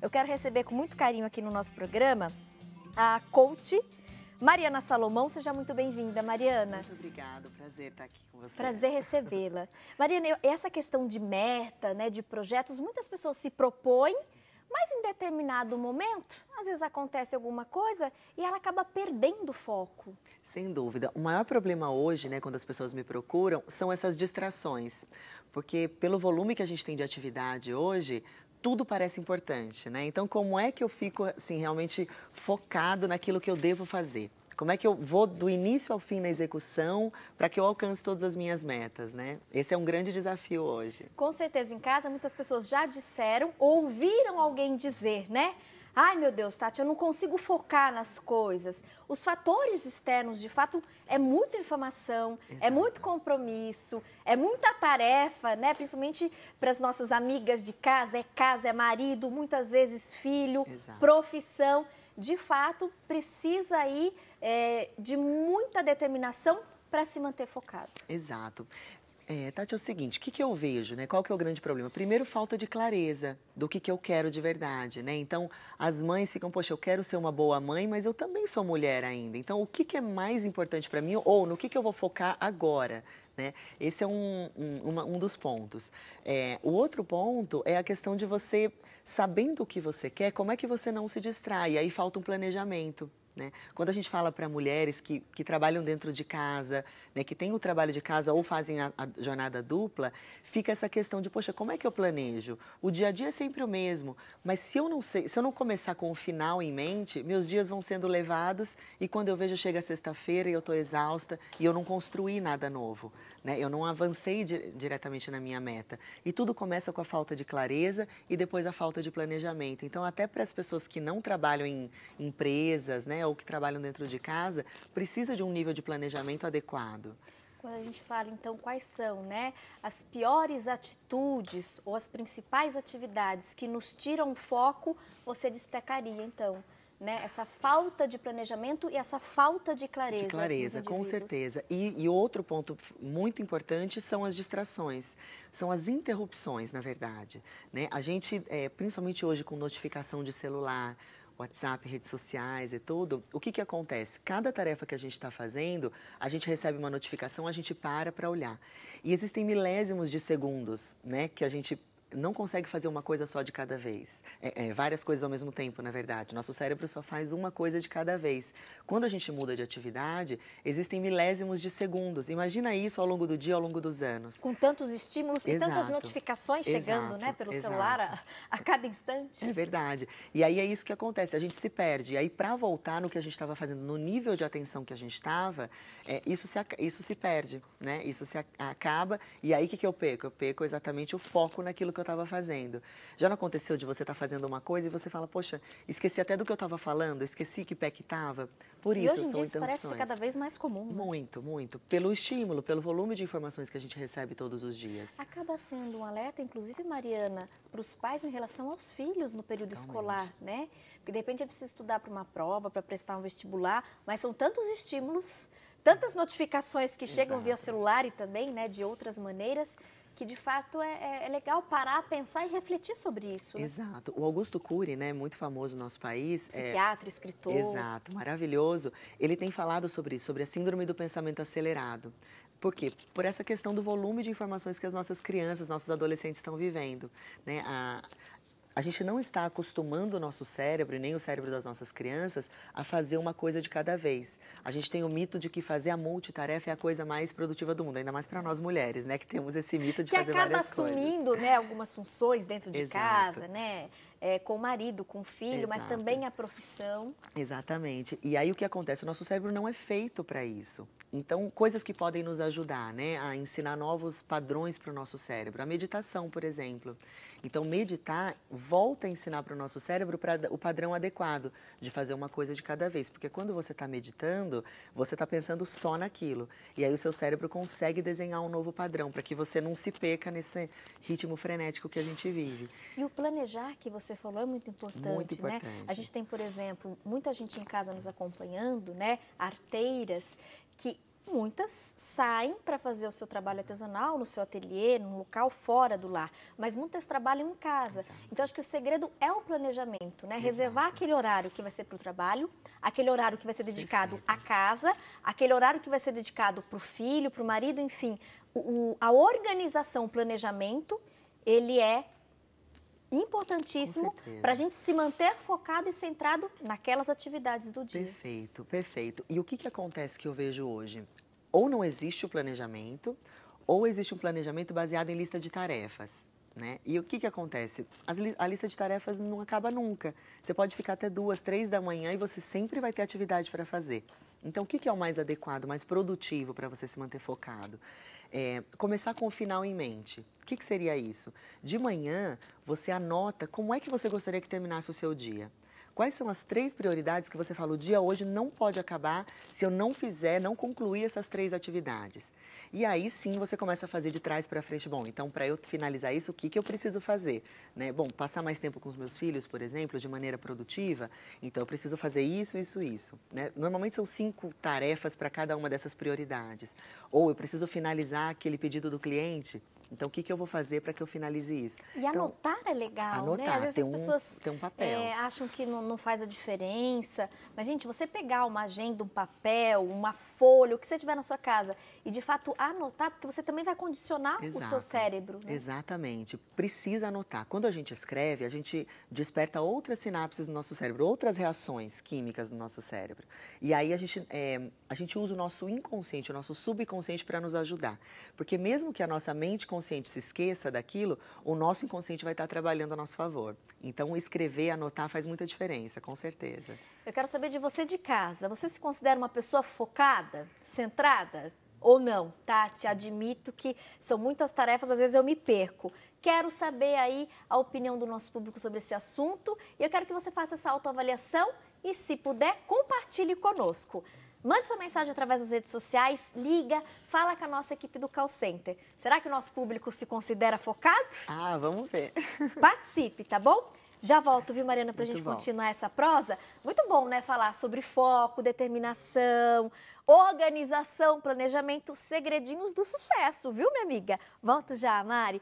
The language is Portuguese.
Eu quero receber com muito carinho aqui no nosso programa a coach Mariana Salomão. Seja muito bem-vinda, Mariana. Muito obrigada, prazer estar aqui com você. Prazer recebê-la. Mariana, essa questão de meta, né, de projetos, muitas pessoas se propõem, mas em determinado momento, às vezes acontece alguma coisa e ela acaba perdendo o foco. Sem dúvida. O maior problema hoje, né, quando as pessoas me procuram, são essas distrações. Porque pelo volume que a gente tem de atividade hoje, tudo parece importante, né? Então, como é que eu fico, assim, realmente focado naquilo que eu devo fazer? Como é que eu vou do início ao fim na execução para que eu alcance todas as minhas metas, né? Esse é um grande desafio hoje. Com certeza, em casa, muitas pessoas já disseram, ouviram alguém dizer, né? Ai, meu Deus, Tati, eu não consigo focar nas coisas. Os fatores externos, de fato, é muita informação, Exato. é muito compromisso, é muita tarefa, né? Principalmente para as nossas amigas de casa, é marido, muitas vezes filho, Exato. profissão. De fato, precisa aí de muita determinação para se manter focado. Exato. Tati, é o seguinte, o que eu vejo, né? Qual que é o grande problema? Primeiro, falta de clareza do que eu quero de verdade, né? Então, as mães ficam, poxa, eu quero ser uma boa mãe, mas eu também sou mulher ainda. Então, o que é mais importante para mim ou no que eu vou focar agora, né? Esse é um dos pontos. O outro ponto é a questão de você, sabendo o que você quer, como é que você não se distrai? Aí falta um planejamento. Né? Quando a gente fala para mulheres que trabalham dentro de casa, né, que têm o trabalho de casa ou fazem a jornada dupla, fica essa questão de, poxa, como é que eu planejo? O dia a dia é sempre o mesmo, mas se eu não começar com o final em mente, meus dias vão sendo levados e quando eu vejo chega sexta-feira e eu estou exausta e eu não construí nada novo, né? Eu não avancei diretamente na minha meta. E tudo começa com a falta de clareza e depois a falta de planejamento. Então, até para as pessoas que não trabalham em empresas, né, ou que trabalham dentro de casa, precisa de um nível de planejamento adequado. Quando a gente fala, então, quais são, né, as piores atitudes ou as principais atividades que nos tiram o foco, você destacaria, então, né, essa falta de planejamento e essa falta de clareza. De clareza, com certeza. E outro ponto muito importante são as distrações, são as interrupções, na verdade, né? A gente, principalmente hoje com notificação de celular, WhatsApp, redes sociais e tudo, o que acontece? Cada tarefa que a gente está fazendo, a gente recebe uma notificação, a gente para olhar. E existem milésimos de segundos, né, que a gente não consegue fazer uma coisa só de cada vez. Várias coisas ao mesmo tempo, na verdade. Nosso cérebro só faz uma coisa de cada vez. Quando a gente muda de atividade, existem milésimos de segundos. Imagina isso ao longo do dia, ao longo dos anos. Com tantos estímulos e tantas notificações chegando, né, pelo celular a cada instante. É verdade. E aí é isso que acontece, a gente se perde. E aí, para voltar no que a gente estava fazendo, no nível de atenção que a gente estava, isso se perde, né? Isso se acaba. E aí, o que eu perco? Eu perco exatamente o foco naquilo que eu estava fazendo. Já não aconteceu de você estar fazendo uma coisa e você fala, poxa, esqueci até do que eu estava falando, esqueci que pé que estava. Por isso, e hoje em dia isso parece ser cada vez mais comum. Né? Muito, muito. Pelo estímulo, pelo volume de informações que a gente recebe todos os dias. Acaba sendo um alerta, inclusive, Mariana, para os pais em relação aos filhos no período escolar, né? Porque de repente ele precisa estudar para uma prova, para prestar um vestibular, mas são tantos estímulos, tantas notificações que chegam via celular e também, né, de outras maneiras, que de fato é legal parar, pensar e refletir sobre isso. Né? Exato. O Augusto Cury, né, muito famoso no nosso país. Psiquiatra, escritor. Exato, maravilhoso. Ele tem falado sobre isso, sobre a síndrome do pensamento acelerado. Por quê? Por essa questão do volume de informações que as nossas crianças, nossos adolescentes estão vivendo. Né? A gente não está acostumando o nosso cérebro, e nem o cérebro das nossas crianças, a fazer uma coisa de cada vez. A gente tem o mito de que fazer a multitarefa é a coisa mais produtiva do mundo, ainda mais para nós mulheres, né? Que temos esse mito de fazer várias coisas. Que acaba assumindo, né, algumas funções dentro de casa, né? Com o marido, com o filho, mas também a profissão. Exatamente. E aí o que acontece? O nosso cérebro não é feito para isso. Então, coisas que podem nos ajudar, né, a ensinar novos padrões para o nosso cérebro. A meditação, por exemplo. Então, meditar volta a ensinar para o nosso cérebro o padrão adequado de fazer uma coisa de cada vez. Porque quando você está meditando, você está pensando só naquilo. E aí o seu cérebro consegue desenhar um novo padrão para que você não se perca nesse ritmo frenético que a gente vive. E o planejar que você falou é muito importante, muito importante. Né? A gente tem, por exemplo, muita gente em casa nos acompanhando, né? Arteiras, que Muitas saem para fazer o seu trabalho artesanal no seu ateliê, num local fora do lar, mas muitas trabalham em casa. Exato. Então, acho que o segredo é o planejamento, né? Exato. Reservar aquele horário que vai ser para o trabalho, aquele horário que vai ser dedicado Perfeito. à casa, aquele horário que vai ser dedicado para o filho, para o marido, enfim. A organização, o planejamento, ele é importantíssimo para a gente se manter focado e centrado naquelas atividades do dia. Perfeito, perfeito. E o que acontece que eu vejo hoje? Ou não existe o planejamento, ou existe um planejamento baseado em lista de tarefas, né? E o que acontece? A lista de tarefas não acaba nunca. Você pode ficar até 2, 3 da manhã e você sempre vai ter atividade para fazer. Então, o que é o mais adequado, mais produtivo para você se manter focado? Começar com o final em mente. O que seria isso? De manhã, você anota como é que você gostaria que terminasse o seu dia. Quais são as 3 prioridades que você fala, o dia hoje não pode acabar se eu não fizer, não concluir essas 3 atividades? E aí sim você começa a fazer de trás para frente. Bom, então para eu finalizar isso, o que eu preciso fazer? Né? Bom, passar mais tempo com os meus filhos, por exemplo, de maneira produtiva, então eu preciso fazer isso, isso, isso. Né? Normalmente são 5 tarefas para cada uma dessas prioridades. Ou eu preciso finalizar aquele pedido do cliente. Então, o que eu vou fazer para que eu finalize isso? E então, anotar é legal, anotar, né? Às vezes tem as pessoas tem um papel. acham que não faz a diferença. Mas, gente, você pegar uma agenda, um papel, uma folha, o que você tiver na sua casa e, de fato, anotar, porque você também vai condicionar o seu cérebro. Né? Exatamente. Precisa anotar. Quando a gente escreve, a gente desperta outras sinapses no nosso cérebro, outras reações químicas no nosso cérebro. E aí a gente usa o nosso inconsciente, o nosso subconsciente para nos ajudar. Porque mesmo que a nossa mente consciente se esqueça daquilo, o nosso inconsciente vai estar trabalhando a nosso favor. Então, escrever, anotar faz muita diferença, com certeza. Eu quero saber de você de casa. Você se considera uma pessoa focada, centrada ou não? Tati, admito que são muitas tarefas, às vezes eu me perco. Quero saber aí a opinião do nosso público sobre esse assunto e eu quero que você faça essa autoavaliação e, se puder, compartilhe conosco. Mande sua mensagem através das redes sociais, liga, fala com a nossa equipe do call center. Será que o nosso público se considera focado? Ah, vamos ver. Participe, tá bom? Já volto, viu, Mariana, pra Muito gente bom. continuar essa prosa. Muito bom, né, falar sobre foco, determinação, organização, planejamento, segredinhos do sucesso, viu, minha amiga? Volto já, Mari.